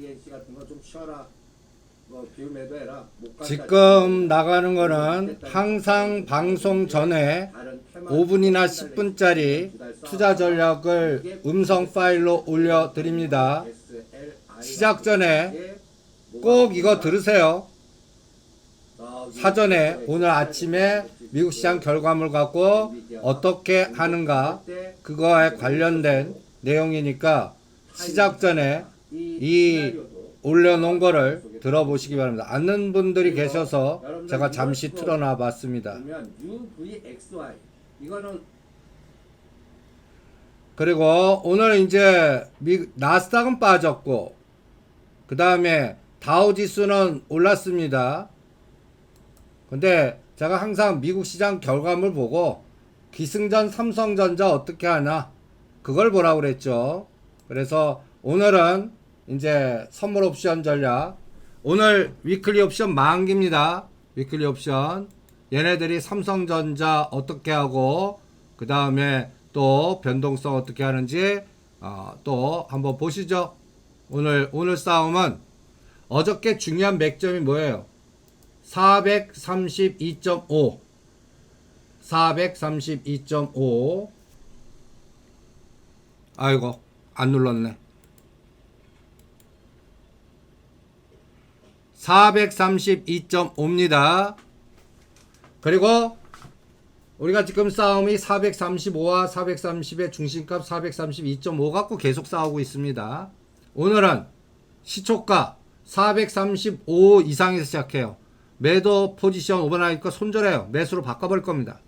ENC 같은 거 좀 쉬어라. 뭐 비움 매도해라. 지금 나가는 거는 항상 방송 전에 5분이나 10분짜리 투자 전략을 음성 파일로 올려드립니다. 시작 전에 꼭 이거 들으세요. 사전에 오늘 아침에 미국 시장 결과물 갖고 어떻게 하는가 그거에 관련된 내용이니까 시작 전에 이 올려놓은 거를 들어보시기 바랍니다. 아는 분들이 계셔서 제가 잠시 틀어놔 봤습니다. 그리고 오늘 이제 나스닥은 빠졌고 그 다음에 다우지수는 올랐습니다. 근데 제가 항상 미국 시장 결과물 보고 기승전 삼성전자 어떻게 하나 그걸 보라고 그랬죠. 그래서 오늘은 이제 선물 옵션 전략, 오늘 위클리 옵션 만기입니다. 위클리 옵션 얘네들이 삼성전자 어떻게 하고 그 다음에 또 변동성 어떻게 하는지 또 한번 보시죠. 오늘 싸움은 어저께 중요한 맥점이 뭐예요? 432.5 432.5 아이고 안 눌렀네. 432.5입니다. 그리고 우리가 지금 싸움이 435와 430의 중심값 432.5 갖고 계속 싸우고 있습니다. 오늘은 시초가 435 이상에서 시작해요. 매도 포지션 오버나이트가 손절해요. 매수로 바꿔버릴 겁니다.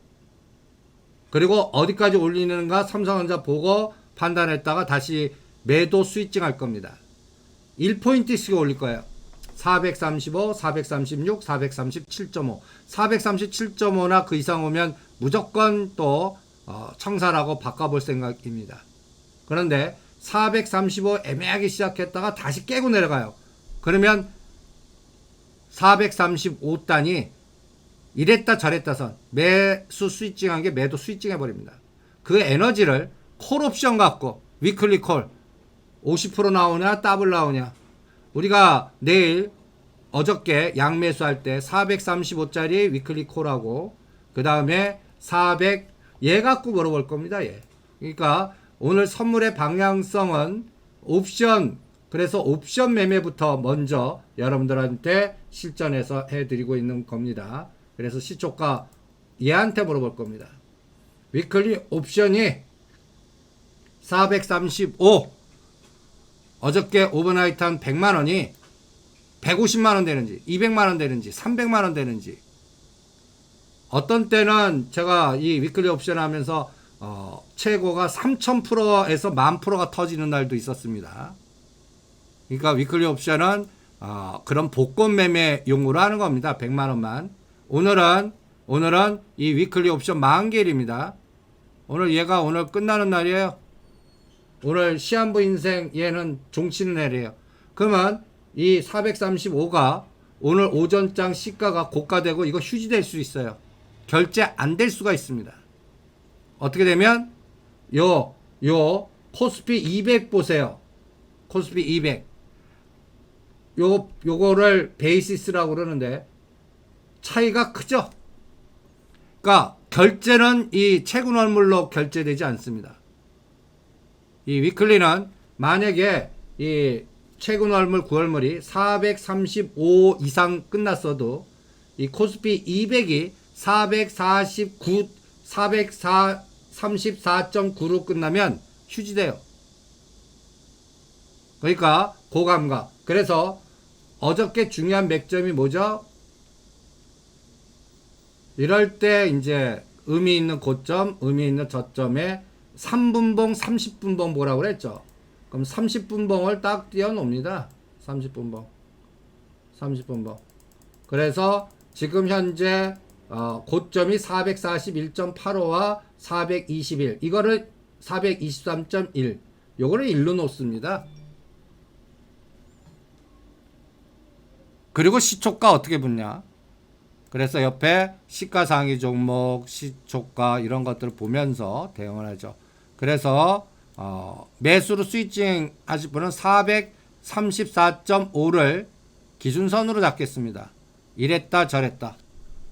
그리고 어디까지 올리는가 삼성전자 보고 판단했다가 다시 매도 스위칭 할 겁니다. 1포인트씩 올릴 거예요. 435, 436, 437.5 437.5나 그 이상 오면 무조건 또 청산하고 바꿔볼 생각입니다. 그런데 435 애매하게 시작했다가 다시 깨고 내려가요. 그러면 435단이 이랬다 저랬다 선 매수 스위칭한 게 매도 스위칭 해버립니다. 그 에너지를 콜옵션 갖고 위클리 콜 50% 나오냐 더블 나오냐, 우리가 내일 어저께 양매수할 때 435짜리 위클리 콜하고 그 다음에 400 얘 갖고 물어볼 겁니다. 얘. 그러니까 오늘 선물의 방향성은 옵션, 그래서 옵션 매매부터 먼저 여러분들한테 실전해서 해드리고 있는 겁니다. 그래서 시초가 얘한테 물어볼 겁니다. 위클리 옵션이 435 어저께 오버나이트 한 100만원이 150만원 되는지 200만원 되는지 300만원 되는지, 어떤 때는 제가 이 위클리 옵션 하면서 최고가 3000%에서 10,000%가 터지는 날도 있었습니다. 그러니까 위클리 옵션은 그런 복권 매매 용으로 하는 겁니다. 100만원만. 오늘은 이 위클리 옵션 만기일입니다. 오늘 얘가 오늘 끝나는 날이에요. 오늘 시한부 인생 얘는 종치는 날이에요. 그러면 이 435가 오늘 오전장 시가가 고가되고 이거 휴지될 수 있어요. 결제 안 될 수가 있습니다. 어떻게 되면 요 코스피 200 보세요. 코스피 200 요거를 베이시스라고 그러는데 차이가 크죠. 그러니까 결제는 이 채권월물로 결제되지 않습니다. 이 위클리는 만약에 이 최근월물 9월물이 435 이상 끝났어도 이 코스피 200이 434.9로 끝나면 휴지돼요. 그러니까 고감각. 그래서 어저께 중요한 맥점이 뭐죠? 이럴 때 이제 의미 있는 고점, 의미 있는 저점에 3분봉, 30분봉 보라고 그랬죠. 그럼 30분봉을 딱 띄워 놓습니다. 30분봉. 그래서 지금 현재 고점이 441.85와 421. 이거를 423.1. 요거를 1로 놓습니다. 그리고 시초가 어떻게 붙냐? 그래서 옆에 시가상위 종목, 시초가 이런 것들을 보면서 대응을 하죠. 그래서 매수로 스위칭 하실 분은 434.5를 기준선으로 잡겠습니다. 이랬다 저랬다.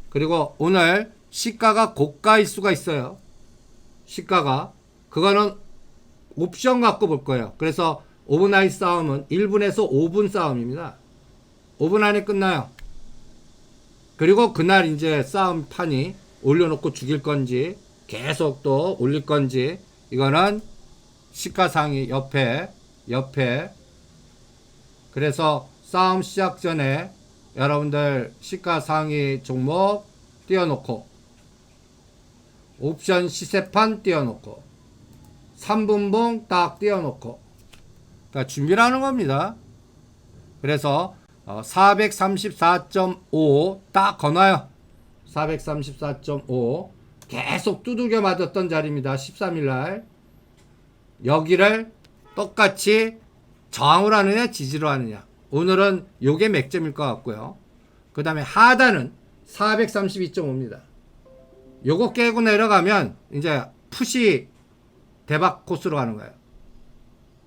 그리고 오늘 시가가 고가일 수가 있어요. 시가가. 그거는 옵션 갖고 볼 거예요. 그래서 오버나잇 싸움은 1분에서 5분 싸움입니다. 5분 안에 끝나요. 그리고 그날 이제 싸움판이 올려놓고 죽일 건지 계속 또 올릴 건지 이거는 시가상위 옆에 그래서 싸움 시작 전에 여러분들 시가상위 종목 띄워놓고 옵션 시세판 띄워놓고 3분봉 딱 띄워놓고 그러니까 준비를 하는 겁니다. 그래서 434.5 딱 거놔요. 434.5 계속 두들겨 맞았던 자리입니다. 13일날 여기를 똑같이 저항을 하느냐 지지로 하느냐. 오늘은 요게 맥점일 것 같고요. 그 다음에 하단은 432.5입니다. 요거 깨고 내려가면 이제 푸시 대박 코스로 가는 거예요.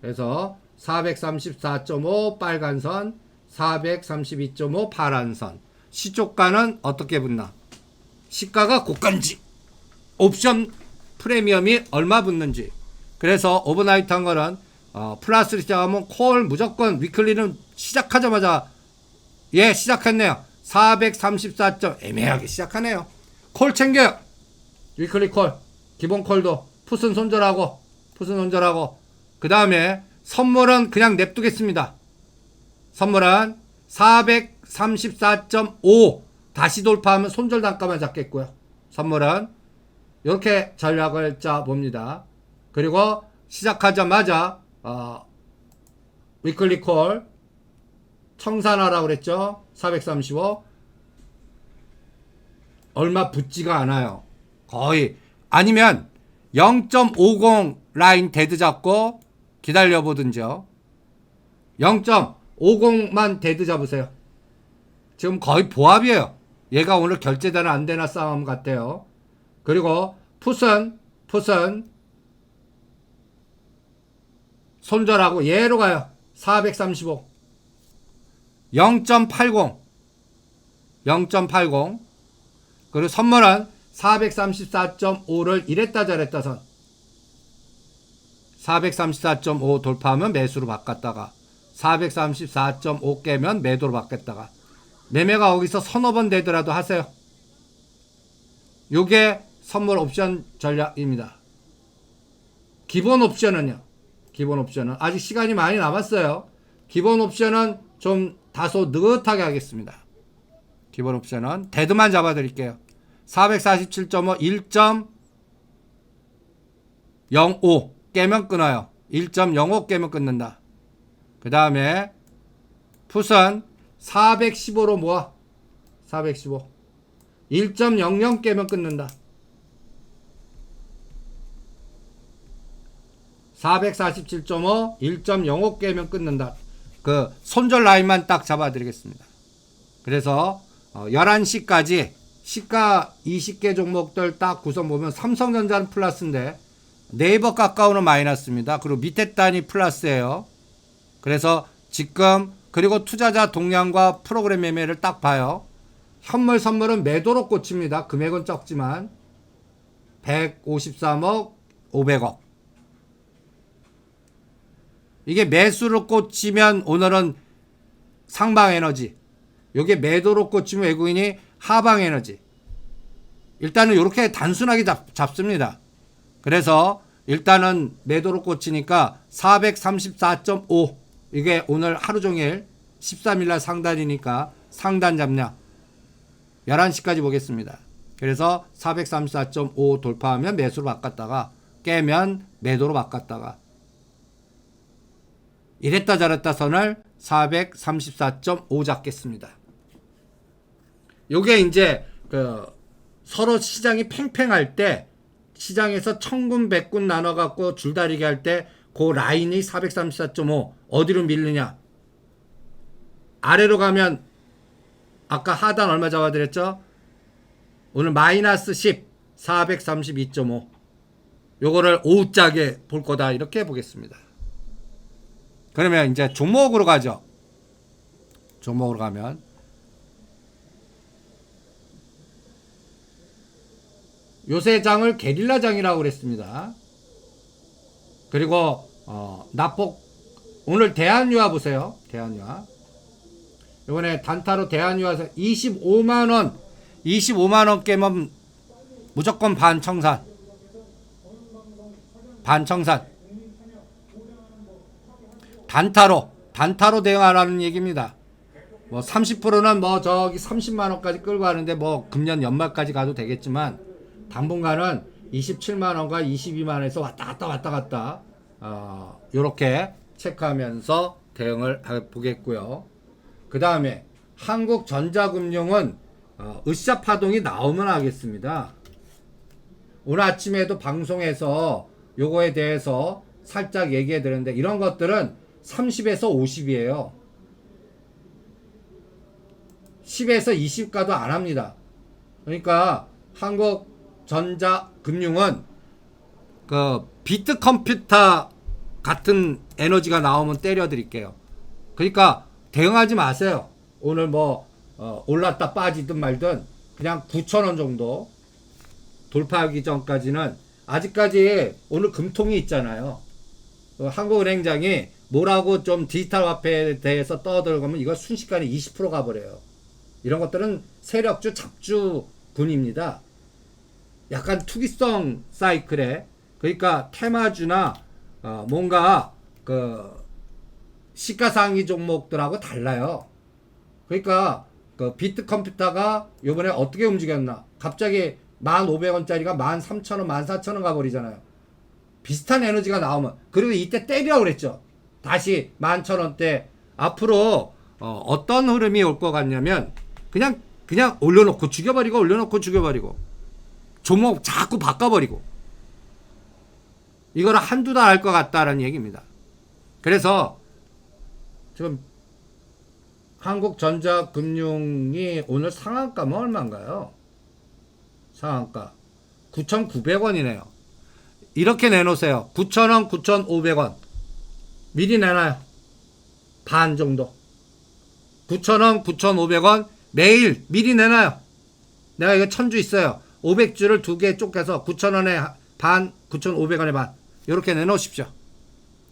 그래서 434.5 빨간 선, 432.5 파란 선. 시초가는 어떻게 붙나? 시가가 고가인지, 옵션 프리미엄이 얼마 붙는지. 그래서 오버나이트 한 거는 플러스를 시작하면 콜 무조건 위클리는 시작하자마자 시작했네요. 434점 애매하게 시작하네요. 콜 챙겨요. 위클리 콜, 기본 콜도 풋은 손절하고 그 다음에 선물은 그냥 냅두겠습니다. 선물은 434.5 다시 돌파하면 손절 단가만 잡겠고요. 선물은 이렇게 전략을 짜봅니다. 그리고 시작하자마자 위클리 콜 청산하라고 그랬죠. 435 얼마 붙지가 않아요. 거의. 아니면 0.50 라인 데드 잡고 기다려보든지요. 0.50만 데드 잡으세요. 지금 거의 보합이에요. 얘가 오늘 결제되나 안 되나 싸움 같아요. 그리고 풋은 손절하고 얘로 가요. 435 0.80 그리고 선물은 434.5를 이랬다 저랬다 선 434.5 돌파하면 매수로 바꿨다가 434.5 깨면 매도로 바꿨다가 매매가 거기서 서너 번 되더라도 하세요. 요게 선물 옵션 전략입니다. 기본 옵션은 아직 시간이 많이 남았어요. 기본 옵션은 좀 다소 느긋하게 하겠습니다. 기본 옵션은 데드만 잡아 드릴게요. 447.5 1.05 깨면 끊어요. 1.05 깨면 끊는다. 그 다음에 풋은 415로 모아. 415 1.00 깨면 끊는다. 447.5 1.05 깨면 끊는다. 그 손절 라인만 딱 잡아 드리겠습니다. 그래서 11시까지 시가 20개 종목들 딱 구성 보면 삼성전자는 플러스인데 네이버 카카오는 마이너스입니다. 그리고 밑에 단이 플러스예요. 그래서 지금 그리고 투자자 동향과 프로그램 매매를 딱 봐요. 현물 선물은 매도로 꽂힙니다. 금액은 적지만 153억 500억 이게 매수로 꽂히면 오늘은 상방 에너지, 요게 매도로 꽂히면 외국인이 하방 에너지. 일단은 이렇게 단순하게 잡습니다. 그래서 일단은 매도로 꽂히니까 434.5 이게 오늘 하루 종일 13일날 상단이니까 상단 잡냐 11시까지 보겠습니다. 그래서 434.5 돌파하면 매수로 바꿨다가 깨면 매도로 바꿨다가 이랬다 저랬다 선을 434.5 잡겠습니다. 요게 이제 서로 시장이 팽팽할 때 시장에서 천군 백군 나눠 갖고 줄다리기 할 때 그 라인이 434.5 어디로 밀느냐. 아래로 가면 아까 하단 얼마 잡아드렸죠? 오늘 마이너스 10 432.5 요거를 오후짝에 볼 거다 이렇게 보겠습니다. 그러면 이제 종목으로 가죠. 종목으로 가면 요새 장을 게릴라장이라고 그랬습니다. 그리고 낙폭 오늘 대한유화 보세요. 대한유화 이번에 단타로 대한유화에서 25만원 깨면 무조건 반청산 단타로 대응하라는 얘기입니다. 뭐 30%는 뭐 저기 30만원까지 끌고 가는데 뭐 금년 연말까지 가도 되겠지만 당분간은 27만원과 22만원에서 왔다 갔다 요렇게 체크하면서 대응을 해보겠고요. 그 다음에 한국전자금융은 으쌰 파동이 나오면 하겠습니다. 오늘 아침에도 방송에서 요거에 대해서 살짝 얘기해 드렸는데 이런 것들은 30에서 50이에요. 10에서 20 가도 안 합니다. 그러니까 한국전자금융은 그 비트 컴퓨터 같은 에너지가 나오면 때려 드릴게요. 그러니까 대응하지 마세요. 오늘 뭐 올랐다 빠지든 말든 그냥 9,000원 정도 돌파하기 전까지는 아직까지 오늘 금통이 있잖아요. 한국은행장이 뭐라고 좀 디지털 화폐에 대해서 떠들어가면 이거 순식간에 20% 가버려요. 이런 것들은 세력주 잡주군입니다. 약간 투기성 사이클에 그러니까 테마주나 뭔가 그 시가상위 종목들하고 달라요. 그러니까 그 비트 컴퓨터가 요번에 어떻게 움직였나? 갑자기 1,500원짜리가 13,000원, 14,000원 가버리잖아요. 비슷한 에너지가 나오면 그리고 이때 때리라고 그랬죠. 다시 11,000원대 앞으로 어떤 흐름이 올 것 같냐면 그냥 올려놓고 죽여버리고 종목 자꾸 바꿔버리고 이거를 한두 달 할 것 같다라는 얘기입니다. 그래서 지금 한국전자금융이 오늘 상한가면 얼마인가요? 상한가 9,900원이네요. 이렇게 내놓으세요. 9,000원, 9,500원 미리 내놔요. 반 정도 9,000원, 9,500원 매일 미리 내놔요. 내가 이거 1,000주 있어요. 500주를 2개 쪼개서 9,000원에 반, 9,500원에 반 이렇게 내놓으십시오.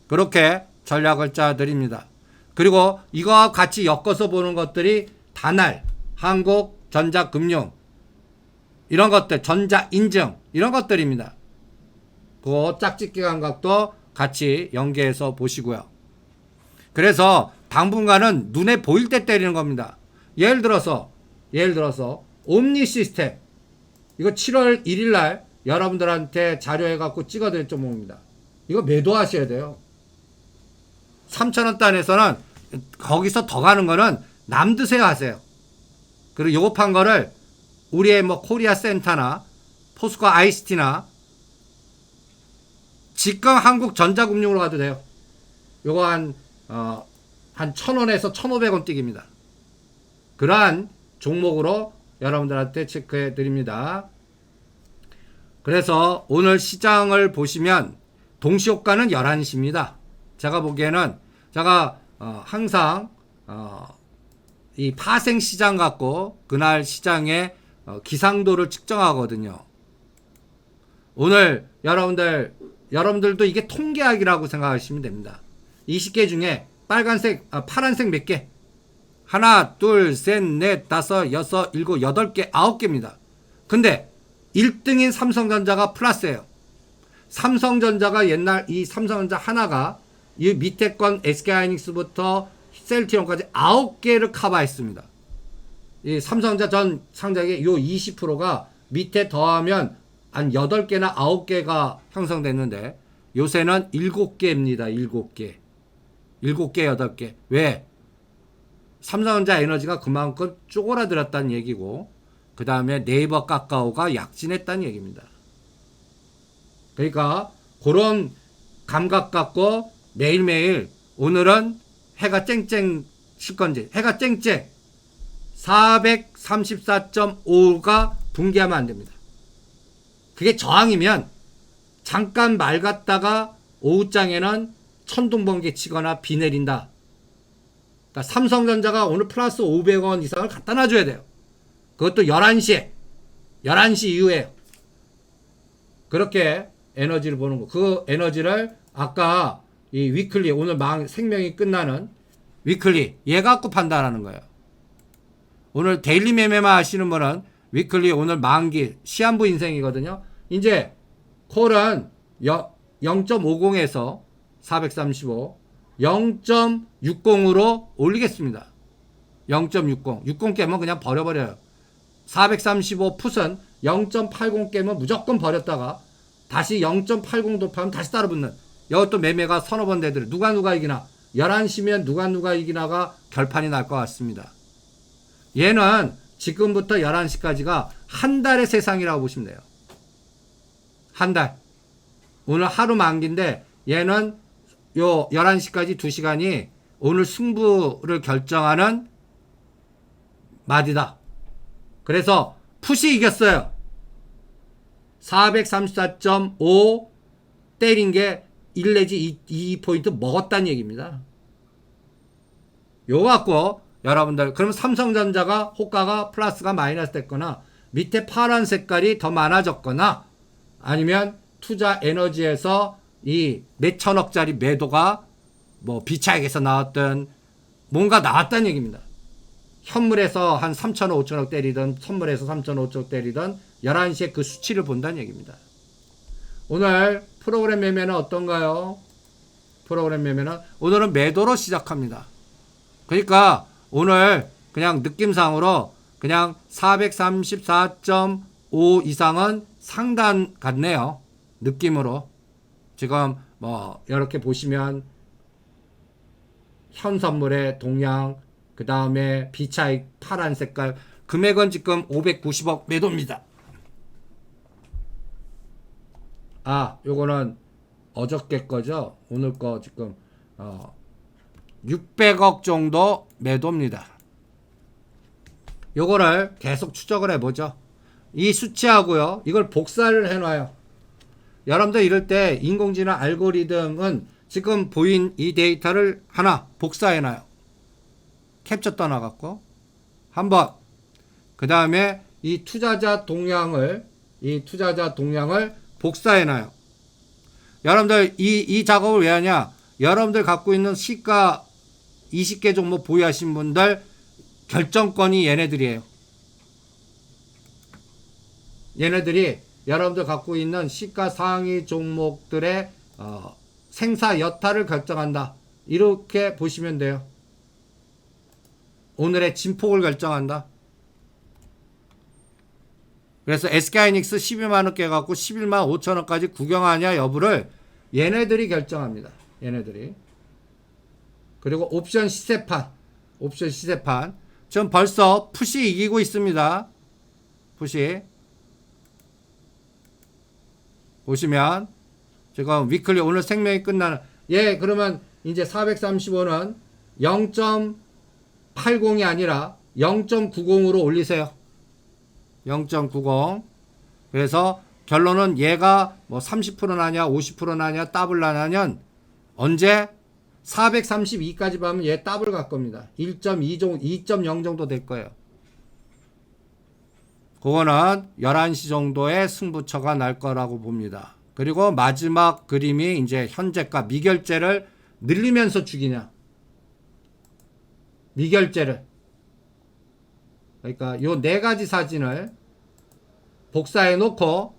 그렇게 전략을 짜드립니다. 그리고 이거와 같이 엮어서 보는 것들이 다날, 한국전자금융 이런 것들, 전자인증 이런 것들입니다. 그 짝짓기 감각도 같이 연계해서 보시고요. 그래서 당분간은 눈에 보일 때 때리는 겁니다. 예를 들어서 옴니 시스템 이거 7월 1일 날 여러분들한테 자료해 갖고 찍어드릴 종목입니다. 이거 매도하셔야 돼요. 3,000원 단에서는 거기서 더 가는 거는 남 드세요 하세요. 그리고 요거 판 거를 우리의 뭐 코리아 센터나 포스코 ICT나 지금 한국전자금융으로 가도 돼요. 요거 한 1,000원에서 1,500원 뛰기입니다. 그러한 종목으로 여러분들한테 체크해 드립니다. 그래서 오늘 시장을 보시면 동시효과는 11시입니다. 제가 보기에는 제가 항상 이 파생 시장 갖고 그날 시장의 기상도를 측정하거든요. 오늘 여러분들도 이게 통계학이라고 생각하시면 됩니다. 20개 중에 파란색 몇 개? 하나, 둘, 셋, 넷, 다섯, 여섯, 일곱, 8개, 9개입니다. 근데 1등인 삼성전자가 플러스예요. 삼성전자가 옛날 이 삼성전자 하나가 이 밑에 건 SK하이닉스부터 셀트리온까지 9개를 커버했습니다. 이 삼성전자 전 상장의 요 20%가 밑에 더하면 한 8개나 9개가 형성됐는데 요새는 7개입니다. 7개. 7개, 8개. 왜? 삼성전자 에너지가 그만큼 쪼그라들었다는 얘기고 그 다음에 네이버 카카오가 약진했다는 얘기입니다. 그러니까 그런 감각 갖고 매일매일 오늘은 해가 쨍쨍 칠 건지 해가 쨍쨍 434.5가 붕괴하면 안 됩니다. 그게 저항이면 잠깐 맑았다가 오후장에는 천둥번개 치거나 비 내린다. 그러니까 삼성전자가 오늘 플러스 500원 이상을 갖다 놔줘야 돼요. 그것도 11시에. 11시 이후에. 그렇게 에너지를 보는 거. 그 에너지를 아까 이 위클리, 오늘 생명이 끝나는 위클리, 얘 갖고 판단하는 거예요. 오늘 데일리 매매만 하시는 분은 위클리 오늘 만기, 시한부 인생이거든요. 이제 콜은 0.50에서 435, 0.60으로 올리겠습니다. 0.60. 60 깨면 그냥 버려버려요. 435 풋은 0.80 깨면 무조건 버렸다가 다시 0.80 돌파하면 다시 따라붙는. 이것도 매매가 서너 번 되더래. 누가 이기나. 11시면 누가 이기나가 결판이 날 것 같습니다. 얘는 지금부터 11시까지가 한 달의 세상이라고 보시면 돼요. 한 달. 오늘 하루 만기인데 얘는 요 11시까지 2시간이 오늘 승부를 결정하는 마디다. 그래서 풋이 이겼어요. 434.5 때린 게 1 내지 2포인트 먹었다는 얘기입니다. 요거 갖고 여러분들, 그러면 삼성전자가 호가가 플러스가 마이너스 됐거나 밑에 파란 색깔이 더 많아졌거나 아니면 투자 에너지에서 이 몇천억짜리 매도가 뭐 비차익에서 나왔던 뭔가 나왔다는 얘기입니다. 현물에서 한 3천억 5천억 때리던 선물에서 3천억 5천억 때리던 11시에 그 수치를 본다는 얘기입니다. 오늘 프로그램 매매는 어떤가요? 프로그램 매매는 오늘은 매도로 시작합니다. 그러니까 오늘 그냥 느낌상으로 그냥 434.5 이상은 상단 같네요. 느낌으로. 지금 뭐 이렇게 보시면 현 선물의 동향, 그 다음에 비차익 파란 색깔, 금액은 지금 590억 매도입니다. 아, 요거는 어저께 거죠. 오늘 거 지금 600억 정도 매도입니다. 요거를 계속 추적을 해보죠. 이 수치하고요, 이걸 복사를 해놔요. 여러분들 이럴 때 인공지능 알고리즘은 지금 보인 이 데이터를 하나 복사해놔요. 캡처 떠나갖고 한번, 그 다음에 이 투자자 동향을 복사해놔요. 여러분들 이 작업을 왜 하냐? 여러분들 갖고 있는 시가 20개 종목 보유하신 분들 결정권이 얘네들이에요. 얘네들이 여러분들 갖고 있는 시가 상위 종목들의 생사 여타를 결정한다. 이렇게 보시면 돼요. 오늘의 진폭을 결정한다. 그래서 SK하이닉스 12만원 깨갖고 11만 5천원까지 구경하냐 여부를 얘네들이 결정합니다. 얘네들이. 그리고 옵션 시세판. 지금 벌써 풋이 이기고 있습니다. 풋이. 보시면 지금 위클리 오늘 생명이 끝나는, 그러면 이제 435는 0.80이 아니라 0.90으로 올리세요. 0.90. 그래서 결론은 얘가 뭐 30%나냐 50%나냐 더블 나냐면 언제 432까지 가면 얘 더블 갈 겁니다. 1.2 정도, 2.0 정도 될 거예요. 그거는 11시 정도에 승부처가 날 거라고 봅니다. 그리고 마지막 그림이 이제 현재가 미결제를 늘리면서 죽이냐. 미결제를. 그러니까 요 네 가지 사진을 복사해 놓고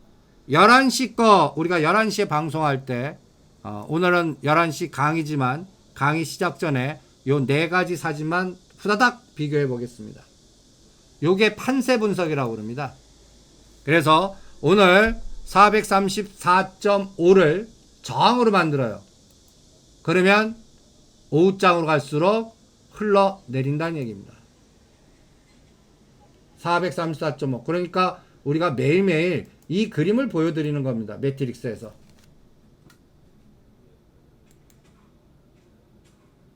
11시 거 우리가 11시에 방송할 때 오늘은 11시 강의지만 강의 시작 전에 요 네 가지 사진만 후다닥 비교해 보겠습니다. 요게 판세 분석이라고 그럽니다. 그래서 오늘 434.5를 저항으로 만들어요. 그러면 오후장으로 갈수록 흘러내린다는 얘기입니다. 434.5. 그러니까 우리가 매일매일 이 그림을 보여드리는 겁니다. 매트릭스에서.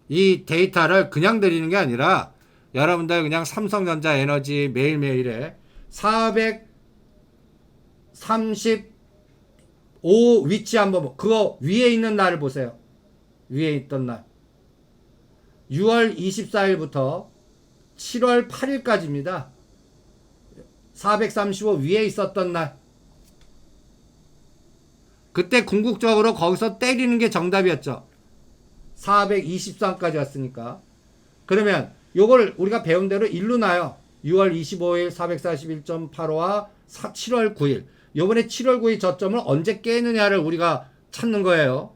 이 데이터를 그냥 드리는 게 아니라 여러분들 그냥 삼성전자 에너지 매일매일에 435 위치 한번, 그거 위에 있는 날을 보세요. 위에 있던 날. 6월 24일부터 7월 8일까지입니다. 435 위에 있었던 날. 그때 궁극적으로 거기서 때리는 게 정답이었죠. 423까지 왔으니까. 그러면 요걸 우리가 배운 대로 일로 나요. 6월 25일 441.85와 7월 9일. 요번에 7월 9일 저점을 언제 깨느냐를 우리가 찾는 거예요.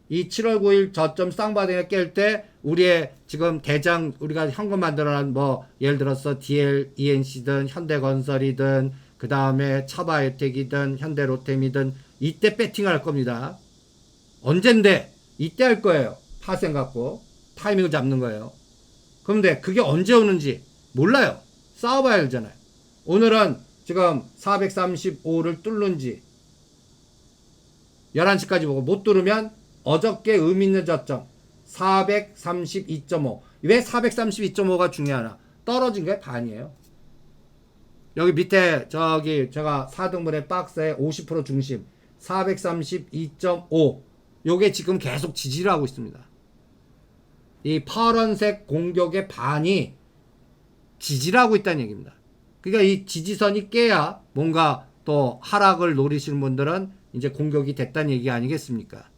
이 7월 9일 저점 쌍바닥에 깰 때 우리의 지금 대장 우리가 현금 만들어낸 뭐 예를 들어서 DL, ENC든 현대건설이든 그 다음에 차바이오텍이든 현대로템이든 이때 배팅할 겁니다. 언젠데 이때 할 거예요. 파생 갖고 타이밍을 잡는 거예요. 그런데 그게 언제 오는지 몰라요. 싸워봐야 알잖아요. 오늘은 지금 435를 뚫는지 11시까지 보고 못 뚫으면 어저께 의미 있는 저점 432.5. 왜 432.5가 중요하나? 떨어진 게 반이에요. 여기 밑에 저기 제가 4등분의 박스에 50% 중심 432.5 요게 지금 계속 지지를 하고 있습니다. 이 파란색 공격의 반이 지지를 하고 있다는 얘기입니다. 그러니까 이 지지선이 깨야 뭔가 또 하락을 노리시는 분들은 이제 공격이 됐다는 얘기 아니겠습니까?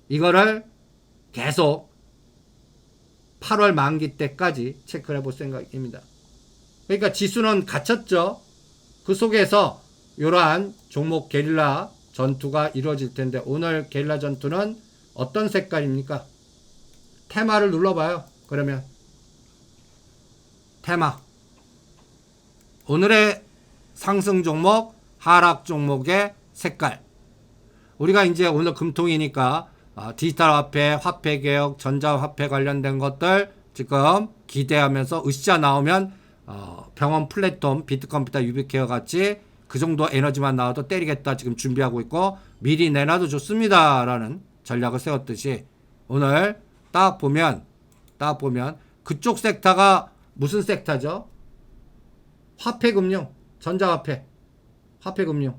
이거를 계속 8월 만기 때까지 체크를 해볼 생각입니다. 그러니까 지수는 갇혔죠. 그 속에서 이러한 종목 게릴라 전투가 이루어질 텐데 오늘 게릴라 전투는 어떤 색깔입니까? 테마를 눌러봐요. 그러면 테마 오늘의 상승 종목 하락 종목의 색깔 우리가 이제 오늘 금통이니까 디지털 화폐, 화폐 개혁, 전자화폐 관련된 것들 지금 기대하면서 으쌰 나오면 병원 플랫폼, 비트컴퓨터, 유비케어 같이 그 정도 에너지만 나와도 때리겠다 지금 준비하고 있고 미리 내놔도 좋습니다 라는 전략을 세웠듯이 오늘 딱 보면 그쪽 섹터가 무슨 섹터죠? 화폐금융, 전자화폐, 화폐금융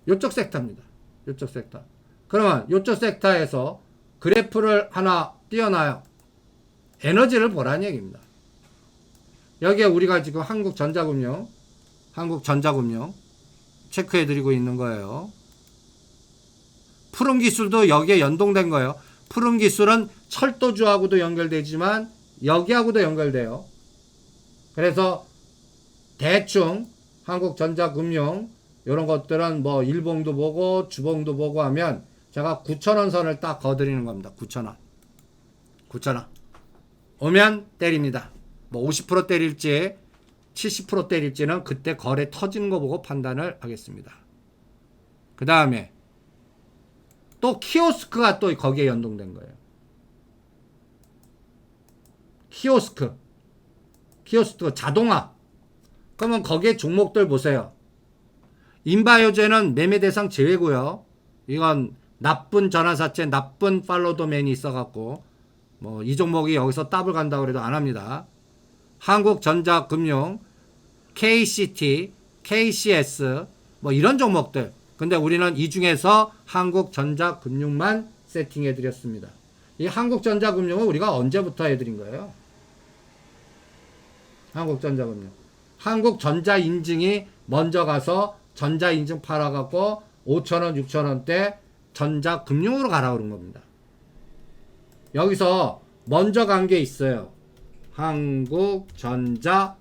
요쪽 섹터입니다. 요쪽 섹터. 그러면 요쪽 섹터에서 그래프를 하나 띄워놔요. 에너지를 보라는 얘기입니다. 여기에 우리가 지금 한국전자금융 체크해드리고 있는 거예요. 푸른 기술도 여기에 연동된 거예요. 푸른 기술은 철도주하고도 연결되지만 여기하고도 연결돼요. 그래서 대충 한국전자금융 이런 것들은 뭐 일봉도 보고 주봉도 보고 하면 제가 9,000원 선을 딱 거드리는 겁니다. 9,000원 오면 때립니다. 뭐 50% 때릴지 70% 때릴지는 그때 거래 터지는 거 보고 판단을 하겠습니다. 그 다음에 또 키오스크가 또 거기에 연동된 거예요. 키오스크 자동화. 그러면 거기에 종목들 보세요. 인바이오제는 매매 대상 제외고요. 이건 나쁜 전환사채, 나쁜 팔로우 도메인이 있어갖고 뭐 이 종목이 여기서 더블 간다고 해도 안 합니다. 한국전자금융, KCT, KCS 뭐 이런 종목들. 근데 우리는 이 중에서 한국전자금융만 세팅해 드렸습니다. 이 한국전자금융은 우리가 언제부터 해드린 거예요? 한국전자금융. 한국전자인증이 먼저 가서 전자인증 팔아갖고 5,000원, 6,000원대 전자금융으로 가라 그런 겁니다. 여기서 먼저 간 게 있어요. 한국전자인증.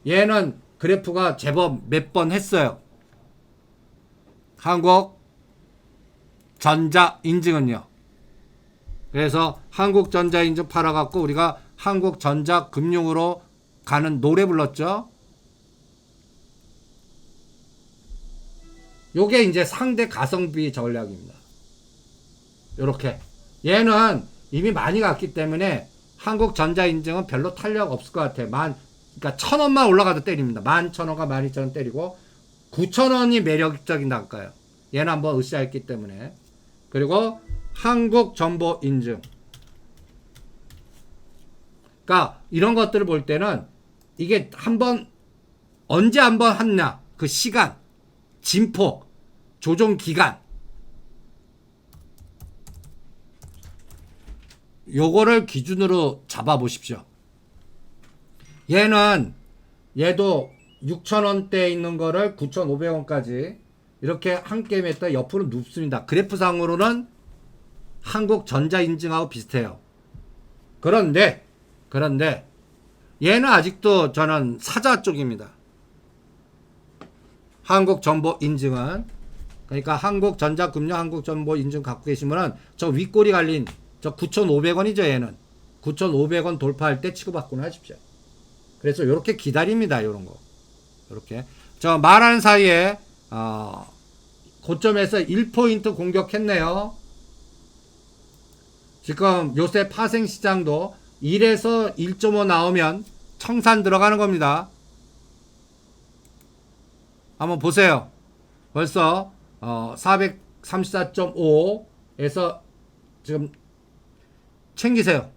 얘는 그래프가 제법 몇 번 했어요. 한국전자인증은요. 그래서 한국전자인증 팔아갖고 우리가 한국전자금융으로 가는 노래 불렀죠. 요게 이제 상대 가성비 전략입니다. 요렇게. 얘는 이미 많이 갔기 때문에 한국전자인증은 별로 탄력 없을 것 같아요. 그러니까 1,000원만 올라가도 때립니다. 11,000원과 12,000원 때리고 9,000원이 매력적인 단가예요. 얘는 한번 으쌰했기 때문에. 그리고 한국정보인증. 그러니까 이런 것들을 볼 때는 이게 언제 한번 했냐. 그 시간, 진폭, 조정 기간. 요거를 기준으로 잡아 보십시오. 얘도 6,000원대에 있는 거를 9,500원까지 이렇게 한 게임에 따라 옆으로 눕습니다. 그래프상으로는 한국전자 인증하고 비슷해요. 그런데 얘는 아직도 저는 사자 쪽입니다. 한국정보 인증은, 그러니까 한국전자금융 한국정보 인증 갖고 계시면은 저 윗꼬리 갈린 저 9,500원이죠. 얘는 9,500원 돌파할 때 치고받고는 하십시오. 그래서 이렇게 기다립니다. 요런 거 이렇게 저 말하는 사이에 고점에서 1포인트 공격했네요. 지금 요새 파생시장도 1에서 1.5 나오면 청산 들어가는 겁니다. 한번 보세요. 벌써 434.5에서 지금 챙기세요.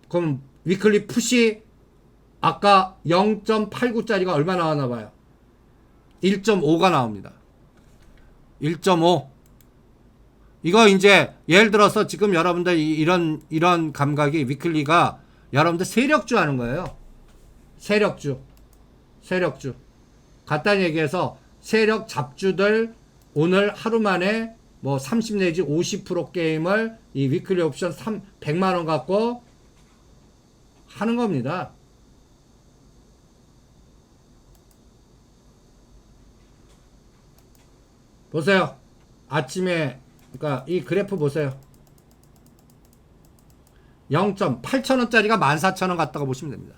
그럼 위클리 푸시 아까 0.89짜리가 얼마 나왔나 봐요. 1.5가 나옵니다. 1.5. 이거 이제 예를 들어서 지금 여러분들 이런 감각이 위클리가 여러분들 세력주 하는 거예요. 세력주. 간단히 얘기해서 세력 잡주들 오늘 하루 만에 뭐 30 내지 50% 게임을 이 위클리 옵션 100만 원 갖고 하는 겁니다. 보세요. 아침에 그러니까 이 그래프 보세요. 0.8천원짜리가 14,000원 갔다가 보시면 됩니다.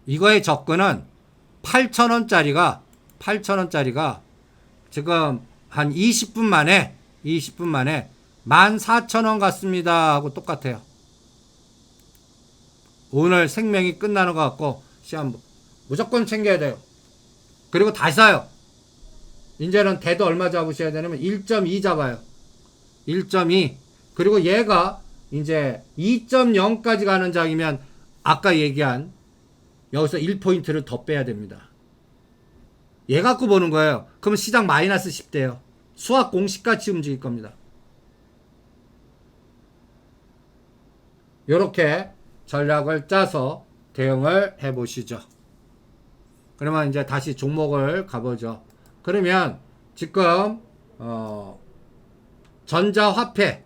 이거의 접근은 8,000원짜리가 지금 한 20분 만에 14,000원 갔습니다 하고 똑같아요. 오늘 생명이 끝나는 것 같고 시험 무조건 챙겨야 돼요. 그리고 다시 사요. 이제는 대도 얼마 잡으셔야 되냐면 1.2 잡아요. 1.2. 그리고 얘가 이제 2.0까지 가는 장이면 아까 얘기한 여기서 1포인트를 더 빼야 됩니다. 얘 갖고 보는 거예요. 그러면 시장 마이너스 10대요. 수학 공식같이 움직일 겁니다. 요렇게 전략을 짜서 대응을 해 보시죠. 그러면 이제 다시 종목을 가보죠. 그러면 지금 전자화폐,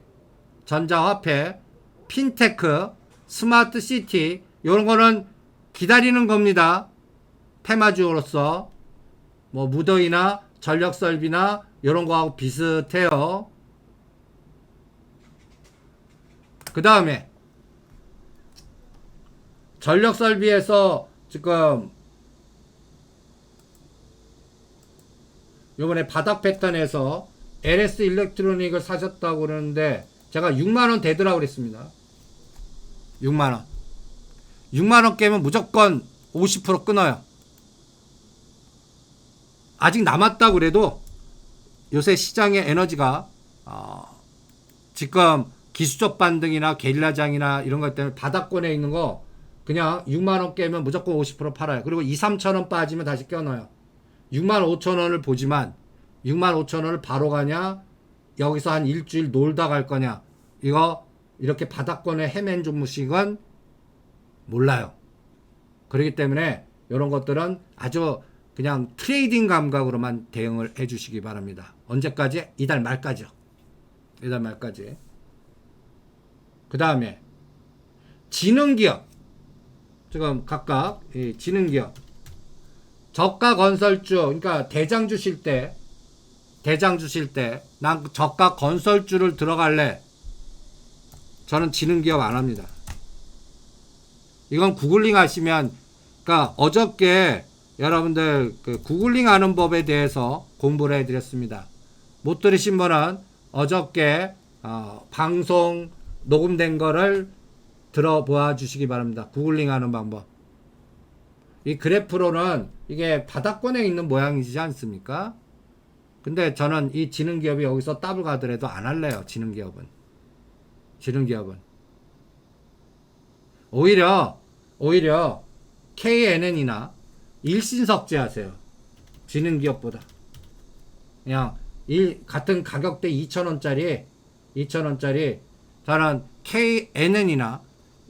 핀테크, 스마트시티 이런 거는 기다리는 겁니다. 테마주로서 뭐 무더위나 전력설비나 이런 거하고 비슷해요. 그 다음에 전력설비에서 지금 요번에 바닥 패턴에서 LS 일렉트로닉을 사셨다고 그러는데 제가 6만원 되더라고 그랬습니다. 6만원 깨면 무조건 50% 끊어요. 아직 남았다고 그래도 요새 시장의 에너지가 지금 기술적 반등이나 게릴라장이나 이런 것 때문에 바닥권에 있는 거 그냥 6만원 깨면 무조건 50% 팔아요. 그리고 2, 3천원 빠지면 다시 껴넣어요. 65,000원을 보지만 65,000원을 바로 가냐 여기서 한 일주일 놀다 갈 거냐 이거 이렇게 바닥권에 헤맨 종목식은 몰라요. 그렇기 때문에 이런 것들은 아주 그냥 트레이딩 감각으로만 대응을 해 주시기 바랍니다. 언제까지? 이달 말까지요. 이달 말까지. 그 다음에 지능기업 지금 각각 이 지능기업 저가 건설주 그러니까 대장 주실 때 난 저가 건설주를 들어갈래. 저는 지능기업 안 합니다. 이건 구글링 하시면 그러니까 어저께 여러분들 그 구글링 하는 법에 대해서 공부를 해드렸습니다. 못 들으신 분은 어저께 방송 녹음된 거를 들어보아 주시기 바랍니다. 구글링 하는 방법. 이 그래프로는 이게 바닥권에 있는 모양이지 않습니까? 근데 저는 이 지능기업이 여기서 더블 가더라도 안 할래요. 지능기업은 오히려 KNN이나 일신석재 하세요. 지능기업보다 그냥 같은 가격대 2,000원짜리 저는 KNN이나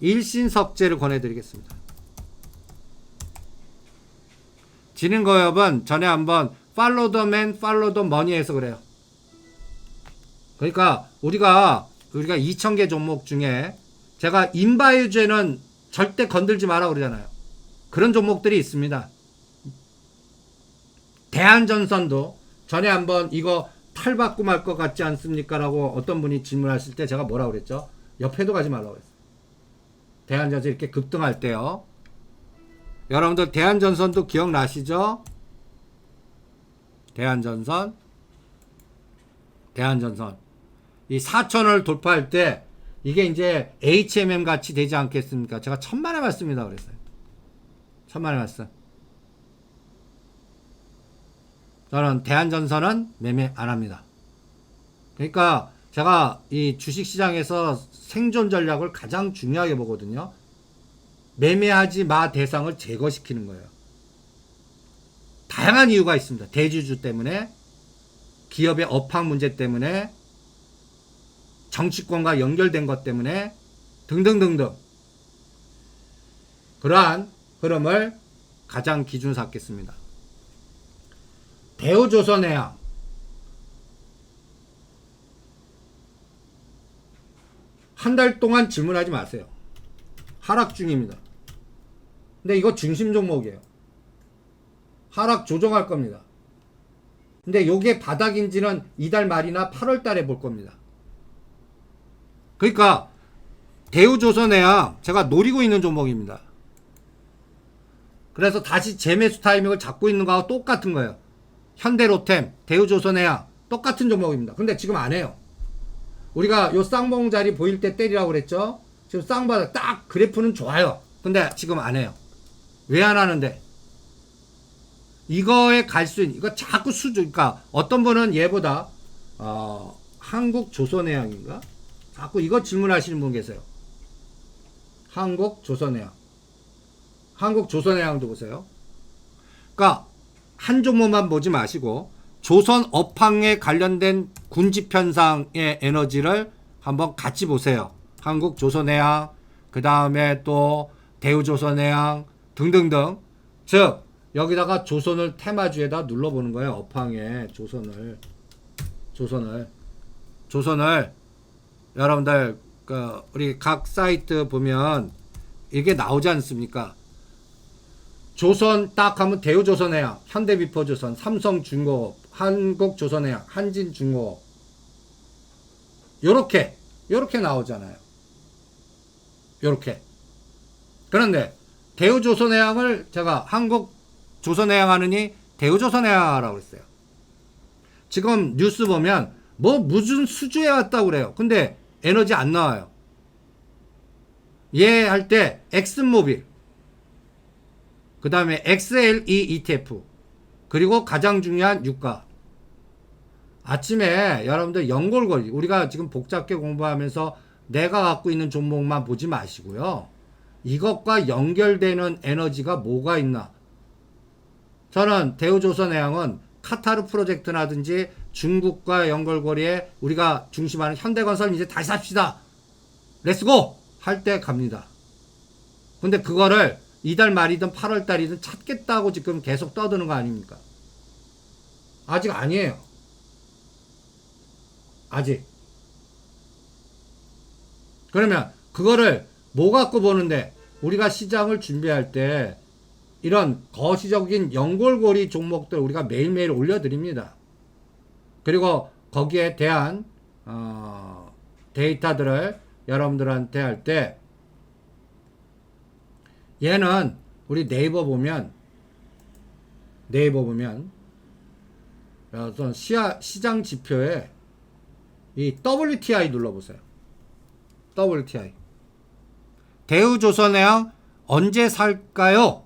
일신석재를 권해드리겠습니다. 지능거엽은 전에 한번 팔로우 더 맨, 팔로우 더 머니에서 그래요. 그러니까 우리가 2,000개 종목 중에 제가 인바이오제는 절대 건들지 마라 그러잖아요. 그런 종목들이 있습니다. 대한전선도 전에 한번 이거 탈받고 말 것 같지 않습니까? 라고 어떤 분이 질문하실 때 제가 뭐라고 그랬죠? 옆에도 가지 말라고 그랬어요. 대한전선 이렇게 급등할 때요. 여러분들 대한전선도 기억나시죠? 대한전선 이 4,000원을 돌파할 때 이게 이제 HMM 같이 되지 않겠습니까? 제가 천만의 말씀이다 그랬어요. 천만의 말씀. 저는 대한전선은 매매 안 합니다. 그러니까 제가 이 주식시장에서 생존 전략을 가장 중요하게 보거든요. 매매하지 마 대상을 제거시키는 거예요. 다양한 이유가 있습니다. 대주주 때문에, 기업의 업황 문제 때문에, 정치권과 연결된 것 때문에 등등등등. 그러한 흐름을 가장 기준 삼겠습니다. 대우조선해양 한 달 동안 질문하지 마세요. 하락 중입니다. 근데 이거 중심 종목이에요. 하락 조정할 겁니다. 근데 요게 바닥인지는 이달 말이나 8월 달에 볼 겁니다. 그러니까 대우조선해양 제가 노리고 있는 종목입니다. 그래서 다시 재매수 타이밍을 잡고 있는 거하고 똑같은 거예요. 현대로템, 대우조선해양 똑같은 종목입니다. 근데 지금 안 해요. 우리가 요 쌍봉 자리 보일 때 때리라고 그랬죠. 지금 쌍바닥 딱 그래프는 좋아요. 근데 지금 안 해요. 왜 안 하는데? 이거에 갈 수 있는, 이거 자꾸 그러니까 어떤 분은 얘보다 한국조선해양인가? 자꾸 이거 질문하시는 분 계세요. 한국조선해양도 보세요. 그러니까 한 종목만 보지 마시고 조선 업황에 관련된 군집 현상의 에너지를 한번 같이 보세요. 한국조선해양, 그 다음에 또 대우조선해양 등등등. 즉 여기다가 조선을 테마주에다 눌러보는 거예요. 업황에 조선을 여러분들 우리 각 사이트 보면 이게 나오지 않습니까? 조선 딱 하면 대우조선해양, 현대비포조선, 삼성중공업, 한국조선해양, 한진중공업 요렇게 나오잖아요. 요렇게. 그런데 대우조선해양을 제가 한국조선해양 하느니 대우조선해양이라고 했어요. 지금 뉴스 보면 무슨 수주에 왔다고 그래요. 근데 에너지 안 나와요. 얘 할 때 엑슨모빌, 그 다음에 XLE ETF, 그리고 가장 중요한 유가. 아침에 여러분들 연골고리, 우리가 지금 복잡하게 공부하면서 내가 갖고 있는 종목만 보지 마시고요. 이것과 연결되는 에너지가 뭐가 있나. 저는 대우조선해양은 카타르 프로젝트라든지 중국과 연결고리에 우리가 중심하는 현대건설 이제 다시 삽시다. 렛츠고! 할 때 갑니다. 근데 그거를 이달 말이든 8월 달이든 찾겠다고 지금 계속 떠드는 거 아닙니까? 아직 아니에요. 아직. 그러면 그거를 뭐 갖고 보는데 우리가 시장을 준비할 때 이런 거시적인 연골고리 종목들 우리가 매일매일 올려드립니다. 그리고 거기에 대한 데이터들을 여러분들한테 할 때 얘는 우리 네이버 보면 어떤 시장 지표에 이 WTI 눌러보세요. WTI. 대우조선해양 언제 살까요?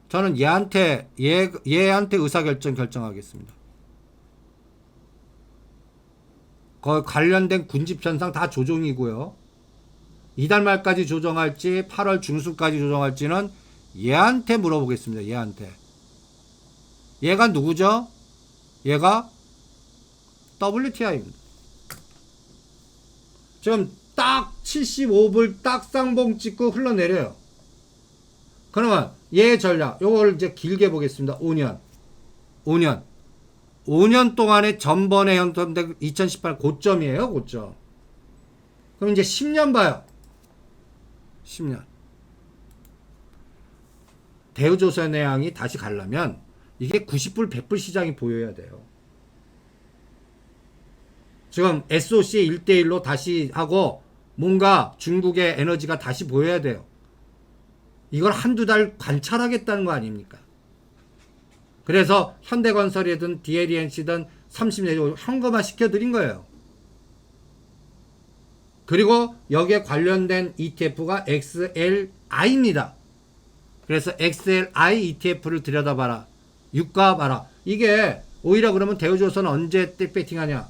저는 얘한테 결정하겠습니다. 그 관련된 군집 현상 다 조정이고요. 이달 말까지 조정할지 8월 중순까지 조정할지는 얘한테 물어보겠습니다. 얘가 누구죠? 얘가 WTI입니다. 지금 딱 75불 딱 쌍봉 찍고 흘러내려요. 그러면 얘 전략 요걸 이제 길게 보겠습니다. 5년 동안의 전번에 형성된 2018 고점이에요. 고점. 그럼 이제 10년 봐요. 10년. 대우조선해양이 다시 가려면 이게 90불 100불 시장이 보여야 돼요. 지금 SOC 1대1로 다시 하고 뭔가 중국의 에너지가 다시 보여야 돼요. 이걸 한두 달 관찰하겠다는 거 아닙니까? 그래서 현대건설이든 DLNC든 30년 현금화 시켜드린 거예요. 그리고 여기에 관련된 ETF가 XLI입니다. 그래서 XLI ETF를 들여다봐라. 유가 봐라. 이게 오히려 그러면 대우조선 언제 때 배팅하냐?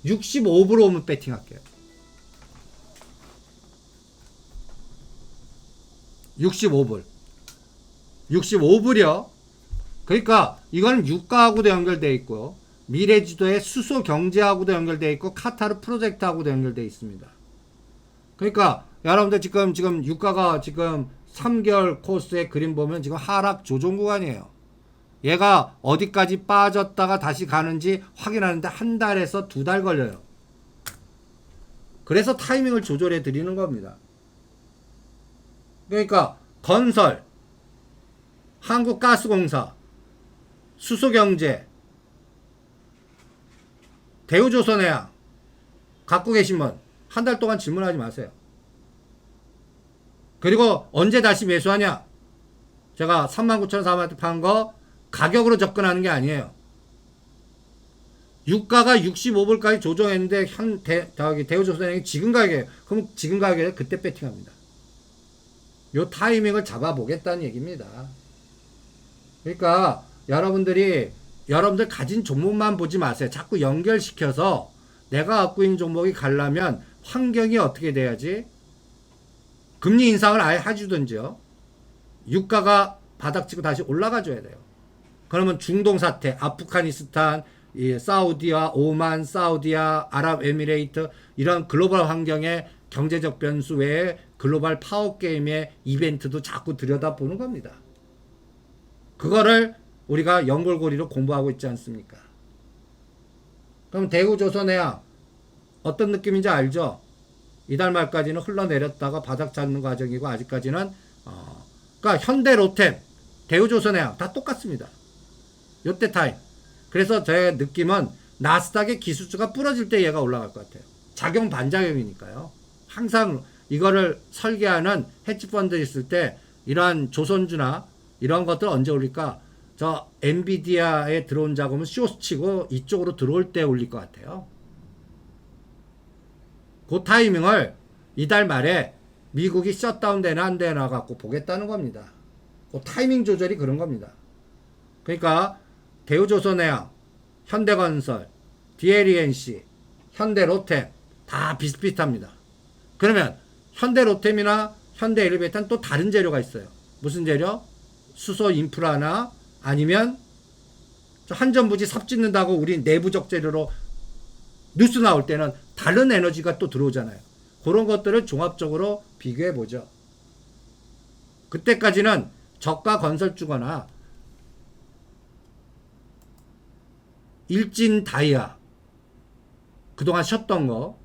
65불 오면 배팅할게요. 65불. 65불이요. 그러니까 이건 유가하고도 연결되어 있고요. 미래지도의 수소 경제하고도 연결되어 있고 카타르 프로젝트하고도 연결되어 있습니다. 그러니까 여러분들 지금 유가가 지금 3개월 코스의 그림 보면 지금 하락 조정 구간이에요. 얘가 어디까지 빠졌다가 다시 가는지 확인하는데 한 달에서 두 달 걸려요. 그래서 타이밍을 조절해 드리는 겁니다. 그러니까 건설, 한국가스공사, 수소경제, 대우조선해양 갖고 계신 분 한 달 동안 질문하지 마세요. 그리고 언제 다시 매수하냐? 제가 39,400원에 판 거 가격으로 접근하는 게 아니에요. 유가가 65불까지 조정했는데 대우조선해양이 지금 가격이에요. 그럼 지금 가격에 그때 배팅합니다. 요 타이밍을 잡아보겠다는 얘기입니다. 그러니까 여러분들 가진 종목만 보지 마세요. 자꾸 연결시켜서 내가 갖고 있는 종목이 가려면 환경이 어떻게 돼야지? 금리 인상을 아예 해주든지요. 유가가 바닥치고 다시 올라가줘야 돼요. 그러면 중동 사태, 아프가니스탄, 사우디와 오만, 사우디아, 아랍에미레이트 이런 글로벌 환경의 경제적 변수 외에 글로벌 파워게임의 이벤트도 자꾸 들여다보는 겁니다. 그거를 우리가 연골고리로 공부하고 있지 않습니까? 그럼 대우조선해양 어떤 느낌인지 알죠? 이달 말까지는 흘러내렸다가 바닥 잡는 과정이고 아직까지는 그러니까 현대로템, 대우조선해양 다 똑같습니다. 요때 타임. 그래서 제 느낌은 나스닥의 기술주가 부러질 때 얘가 올라갈 것 같아요. 작용 반작용이니까요. 항상 이거를 설계하는 헤지펀드 있을 때 이러한 조선주나 이런 것들 언제 올릴까? 저 엔비디아에 들어온 자금은 쇼스 치고 이쪽으로 들어올 때 올릴 것 같아요. 그 타이밍을 이달 말에 미국이 셧다운 되나 안 되나 갖고 보겠다는 겁니다. 그 타이밍 조절이 그런 겁니다. 그러니까 대우조선해양, 현대건설, DLNC, 현대로템 다 비슷비슷합니다. 그러면 현대로템이나 현대엘리베이터는 또 다른 재료가 있어요. 무슨 재료? 수소 인프라나 아니면 한전부지 삽 짓는다고 우리 내부적 재료로 뉴스 나올 때는 다른 에너지가 또 들어오잖아요. 그런 것들을 종합적으로 비교해 보죠. 그때까지는 저가 건설주거나 일진 다이아 그동안 쉬었던 거,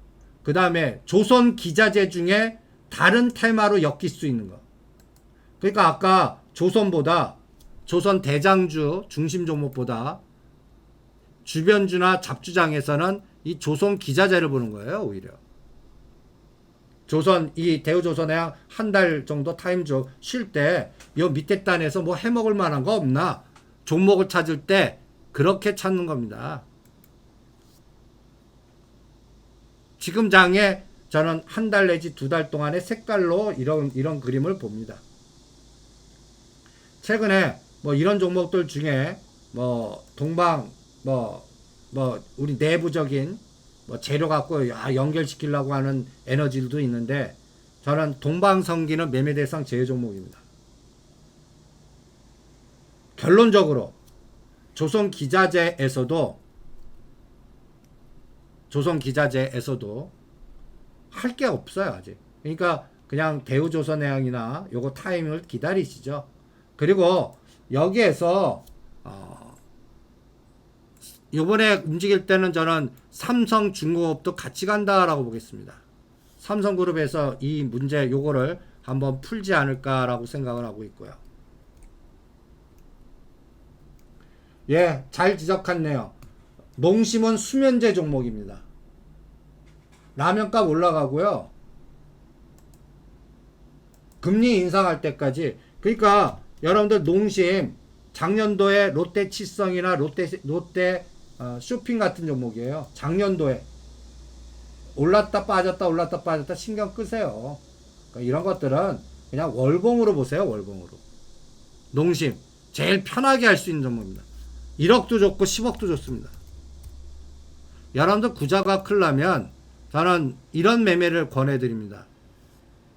그 다음에 조선 기자재 중에 다른 테마로 엮일 수 있는 거. 그러니까 아까 조선보다 조선 대장주 중심 종목보다 주변주나 잡주장에서는 이 조선 기자재를 보는 거예요. 오히려 조선 이 대우조선해양 한 달 정도 타임즈 쉴 때 요 밑에 단에서 뭐 해먹을 만한 거 없나 종목을 찾을 때 그렇게 찾는 겁니다. 지금 장에 저는 한 달 내지 두 달 동안의 색깔로 이런 그림을 봅니다. 최근에 뭐 이런 종목들 중에 뭐 동방 뭐 우리 내부적인 뭐 재료 갖고 연결시키려고 하는 에너지들도 있는데 저는 동방성기는 매매 대상 제외 종목입니다. 결론적으로 조선 기자재에서도 조선기자재에서도 할 게 없어요 아직. 그러니까 그냥 대우조선해양이나 요거 타이밍을 기다리시죠. 그리고 여기에서 요번에 움직일 때는 저는 삼성중공업도 같이 간다라고 보겠습니다. 삼성그룹에서 이 문제 요거를 한번 풀지 않을까라고 생각을 하고 있고요. 예, 잘 지적했네요. 농심은 수면제 종목입니다. 라면값 올라가고요. 금리 인상할 때까지. 그러니까 여러분들 농심 작년도에 롯데치성이나 롯데 쇼핑 같은 종목이에요. 작년도에 올랐다 빠졌다 올랐다 빠졌다 신경 끄세요. 그러니까 이런 것들은 그냥 월봉으로 보세요. 월봉으로. 농심 제일 편하게 할 수 있는 종목입니다. 1억도 좋고 10억도 좋습니다. 여러분들 구자가 클라면 저는 이런 매매를 권해드립니다.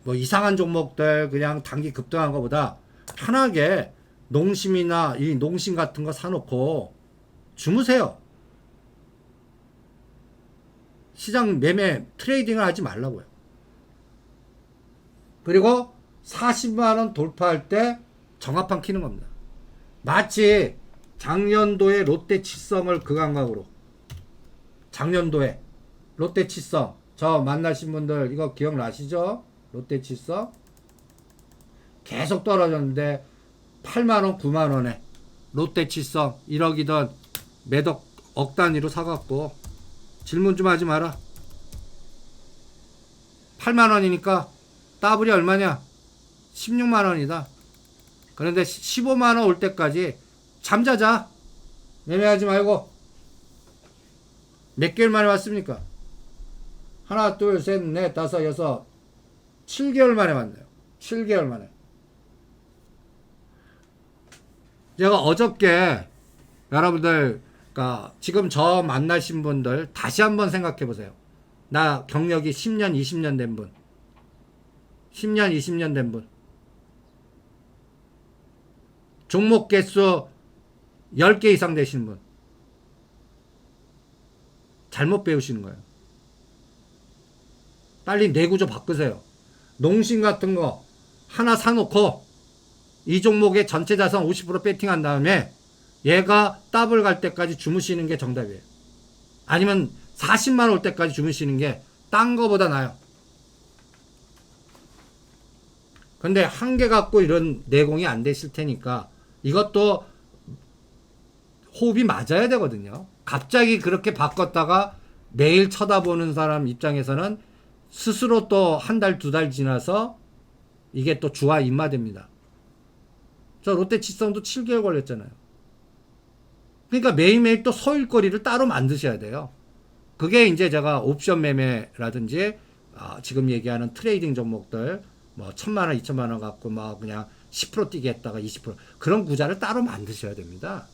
뭐 이상한 종목들 그냥 단기 급등한 것보다 편하게 농심이나 이 농심 같은 거 사놓고 주무세요. 시장 매매 트레이딩을 하지 말라고요. 그리고 40만원 돌파할 때 정합판 키는 겁니다. 마치 작년도에 롯데치성을 그 감각으로 작년도에 롯데치성 저 만나신 분들 이거 기억나시죠? 롯데치성 계속 떨어졌는데 8만원 9만원에 롯데치성 1억이던 매덕 억 단위로 사갖고 질문 좀 하지 마라. 8만원이니까 더블이 얼마냐? 16만원이다. 그런데 15만원 올 때까지 잠자자. 매매하지 말고. 몇 개월 만에 왔습니까? 하나, 둘, 셋, 넷, 다섯, 여섯, 7개월 만에 왔네요. 7개월 만에. 제가 어저께 여러분들, 그러니까 지금 저 만나신 분들 다시 한번 생각해 보세요. 나 경력이 10년, 20년 된 분. 10년, 20년 된 분. 종목 개수 10개 이상 되신 분. 잘못 배우시는 거예요. 빨리 뇌구조 바꾸세요. 농심 같은 거 하나 사놓고 이 종목의 전체 자산 50% 배팅한 다음에 얘가 더블 갈 때까지 주무시는 게 정답이에요. 아니면 40만 올 때까지 주무시는 게 딴 거보다 나아요. 근데 한 개 갖고 이런 내공이 안 되실 테니까 이것도 호흡이 맞아야 되거든요. 갑자기 그렇게 바꿨다가 매일 쳐다보는 사람 입장에서는 스스로 또 한 달, 두 달 지나서 이게 또 주화 입마됩니다. 저 롯데치성도 7개월 걸렸잖아요. 그러니까 매일매일 또 소일거리를 따로 만드셔야 돼요. 그게 이제 제가 옵션 매매라든지 지금 얘기하는 트레이딩 종목들 뭐 1,000만원, 2,000만원 갖고 막 그냥 10% 뛰게 했다가 20% 그런 구자를 따로 만드셔야 됩니다.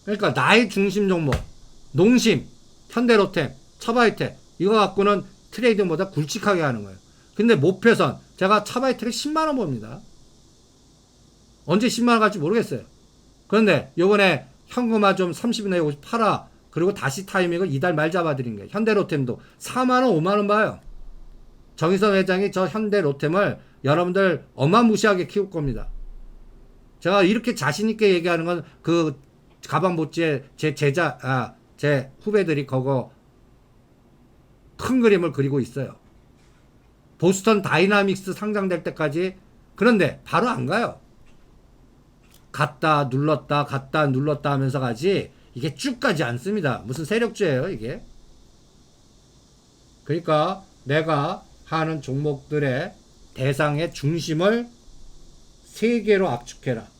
그러니까 나의 중심 종목 농심, 현대로템, 차바이텍 이거 갖고는 트레이딩보다 굵직하게 하는 거예요. 근데 목표선 제가 차바이텍을 10만원 봅니다. 언제 10만원 갈지 모르겠어요. 그런데 요번에 현금화 좀 30일 내에 50 팔아. 그리고 다시 타이밍을 이달 말 잡아드린 거예요. 현대로템도 4만원 5만원 봐요. 정의선 회장이 저 현대로템을 여러분들 어마무시하게 키울 겁니다. 제가 이렇게 자신있게 얘기하는 건 그 가방보찌에 제 후배들이 그거 큰 그림을 그리고 있어요. 보스턴 다이나믹스 상장될 때까지. 그런데 바로 안 가요. 갔다 눌렀다 갔다 눌렀다 하면서 가지 이게 쭉 가지 않습니다. 무슨 세력주예요 이게. 그러니까 내가 하는 종목들의 대상의 중심을 3개로 압축해라.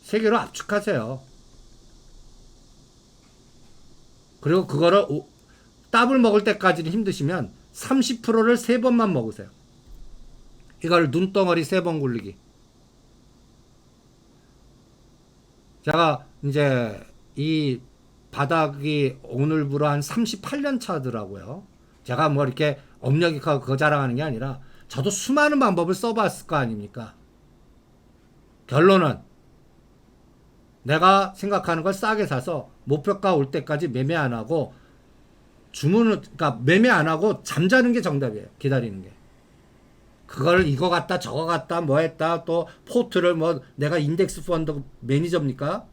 3개로 압축하세요. 그리고 그거를 더블 먹을 때까지는 힘드시면 30%를 3번만 먹으세요. 이걸 눈덩어리 3번 굴리기. 제가 이제 이 바닥이 오늘부로 한 38년 차더라고요. 제가 뭐 이렇게 업력이 그거 자랑하는 게 아니라 저도 수많은 방법을 써봤을 거 아닙니까? 결론은 내가 생각하는 걸 싸게 사서 목표가 올 때까지 매매 안 하고 주문을, 그러니까 매매 안 하고 잠자는 게 정답이에요. 기다리는 게. 그걸 이거 갔다 저거 갔다 뭐 했다 또 포트를 뭐 내가 인덱스 펀드 매니저입니까?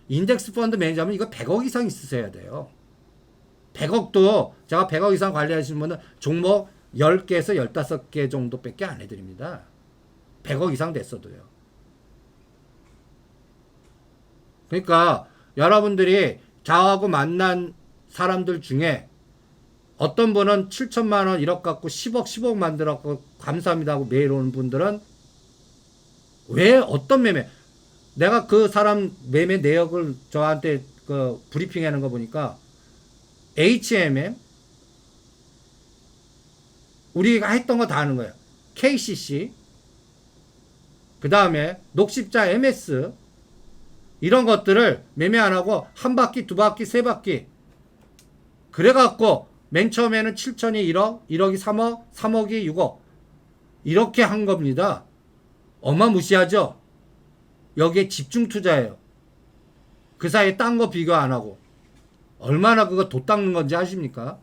인덱스 펀드 매니저면 이거 100억 이상 있으셔야 돼요. 100억도 제가 100억 이상 관리하시는 분은 종목 10개에서 15개 정도밖에 안 해드립니다. 100억 이상 됐어도요. 그러니까 여러분들이 저하고 만난 사람들 중에 어떤 분은 7천만 원 1억 갖고 10억 10억 만들었고 감사합니다 하고 매일 오는 분들은 왜 어떤 매매, 내가 그 사람 매매 내역을 저한테 그 브리핑 하는 거 보니까 HMM 우리가 했던 거 다 하는 거예요. KCC 그 다음에 녹십자 MS 이런 것들을 매매 안 하고 한 바퀴 두 바퀴 세 바퀴 그래갖고 맨 처음에는 7천이 1억 1억이 3억 3억이 6억 이렇게 한 겁니다. 어마무시하죠. 여기에 집중 투자예요. 그 사이에 딴 거 비교 안 하고 얼마나 그거 도 닦는 건지 아십니까?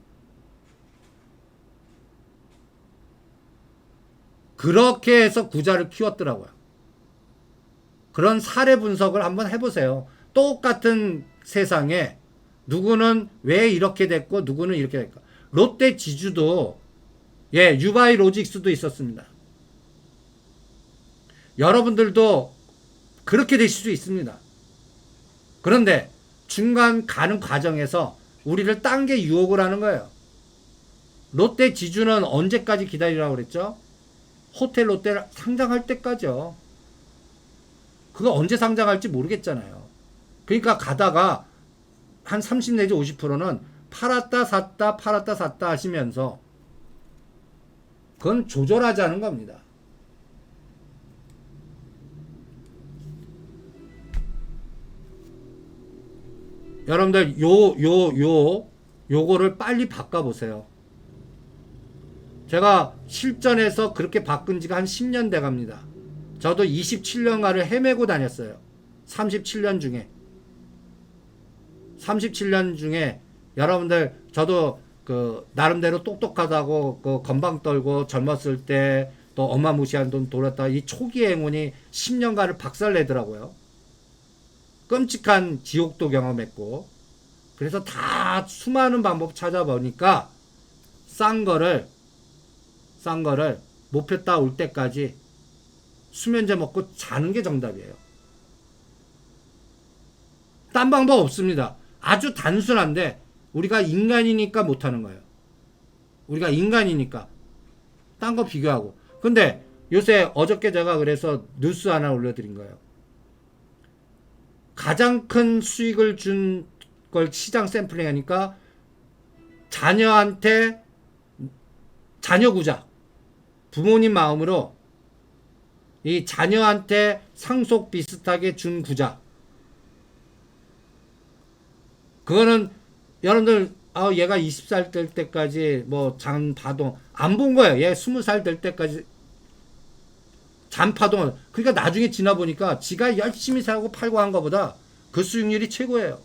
그렇게 해서 구자를 키웠더라고요. 그런 사례 분석을 한번 해보세요. 똑같은 세상에 누구는 왜 이렇게 됐고 누구는 이렇게 됐고 롯데 지주도 예 유바이 로직스도 있었습니다. 여러분들도 그렇게 되실 수 있습니다. 그런데 중간 가는 과정에서 우리를 딴 게 유혹을 하는 거예요. 롯데 지주는 언제까지 기다리라고 그랬죠? 호텔 롯데 상장할 때까지요. 그거 언제 상장할지 모르겠잖아요. 그러니까 가다가 한 30 내지 50%는 팔았다 샀다 팔았다 샀다 하시면서 그건 조절하자는 겁니다. 여러분들 요거를 빨리 바꿔보세요. 제가 실전에서 그렇게 바꾼 지가 한 10년 돼 갑니다. 저도 27년간을 헤매고 다녔어요. 37년 중에 여러분들 저도 그 나름대로 똑똑하다고 그 건방 떨고 젊었을 때 또 어마무시한 돈 돌았다 이 초기 행운이 10년간을 박살내더라고요. 끔찍한 지옥도 경험했고 그래서 다 수많은 방법 찾아보니까 싼 거를 목표 따올 때까지 수면제 먹고 자는 게 정답이에요. 딴 방법 없습니다. 아주 단순한데 우리가 인간이니까 못하는 거예요. 우리가 인간이니까 딴 거 비교하고. 근데 요새 어저께 제가 그래서 뉴스 하나 올려드린 거예요. 가장 큰 수익을 준 걸 시장 샘플링 하니까 자녀한테 자녀 구자 부모님 마음으로 이 자녀한테 상속 비슷하게 준 구자 그거는 여러분들 얘가 20살 될 때까지 뭐 잔파동 안 본 거예요. 얘 20살 될 때까지 잔파동 그러니까 나중에 지나 보니까 지가 열심히 사고 팔고 한 거보다 그 수익률이 최고예요.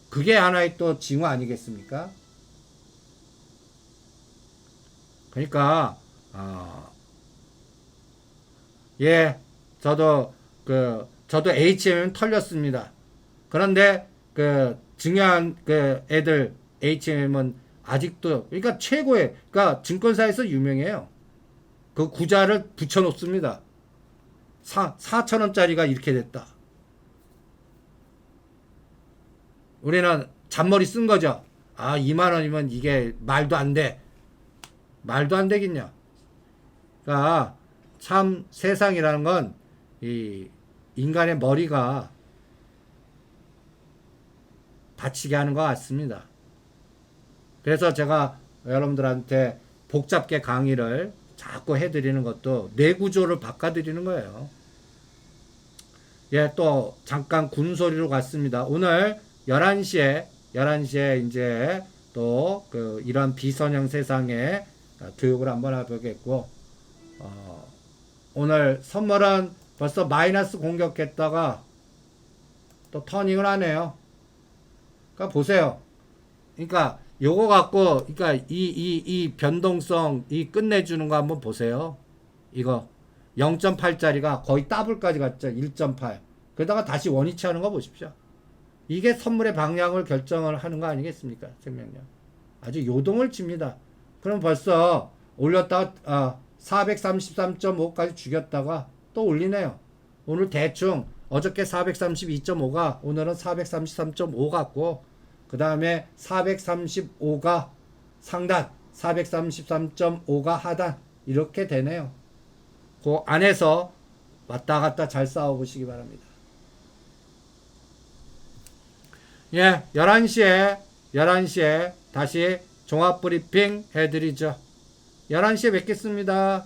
그게 하나의 또 징후 아니겠습니까? 그러니까 저도 HMM 털렸습니다. 그런데 그 중요한 그 애들 HMM은 아직도 그러니까 최고의 그러니까 증권사에서 유명해요. 그 구자를 붙여 놓습니다. 4,000원짜리가 이렇게 됐다. 우리는 잔머리 쓴 거죠. 2만 원이면 이게 말도 안 돼. 말도 안 되겠냐. 그러니까 참 세상이라는 건 이 인간의 머리가 다치게 하는 것 같습니다. 그래서 제가 여러분들한테 복잡게 강의를 자꾸 해드리는 것도 뇌구조를 바꿔드리는 거예요. 예, 또 잠깐 군소리로 갔습니다. 오늘 11시에 이제 또 그 이런 비선형 세상에 교육을 한번 해보겠고 오늘 선물은 벌써 마이너스 공격했다가 또 터닝을 하네요. 그러니까 보세요. 그러니까 요거 갖고 그러니까 이 변동성 이 끝내주는 거 한번 보세요. 이거 0.8짜리가 거의 더블까지 갔죠. 1.8. 그러다가 다시 원위치 하는 거 보십시오. 이게 선물의 방향을 결정을 하는 거 아니겠습니까? 생명력. 아주 요동을 칩니다. 그럼 벌써 올렸다가 433.5까지 죽였다가 또 올리네요. 오늘 대충 어저께 432.5가 오늘은 433.5 같고 그 다음에 435가 상단 433.5가 하단 이렇게 되네요. 그 안에서 왔다 갔다 잘 싸워보시기 바랍니다. 예, 11시에 다시 종합 브리핑 해드리죠. 11시에 뵙겠습니다.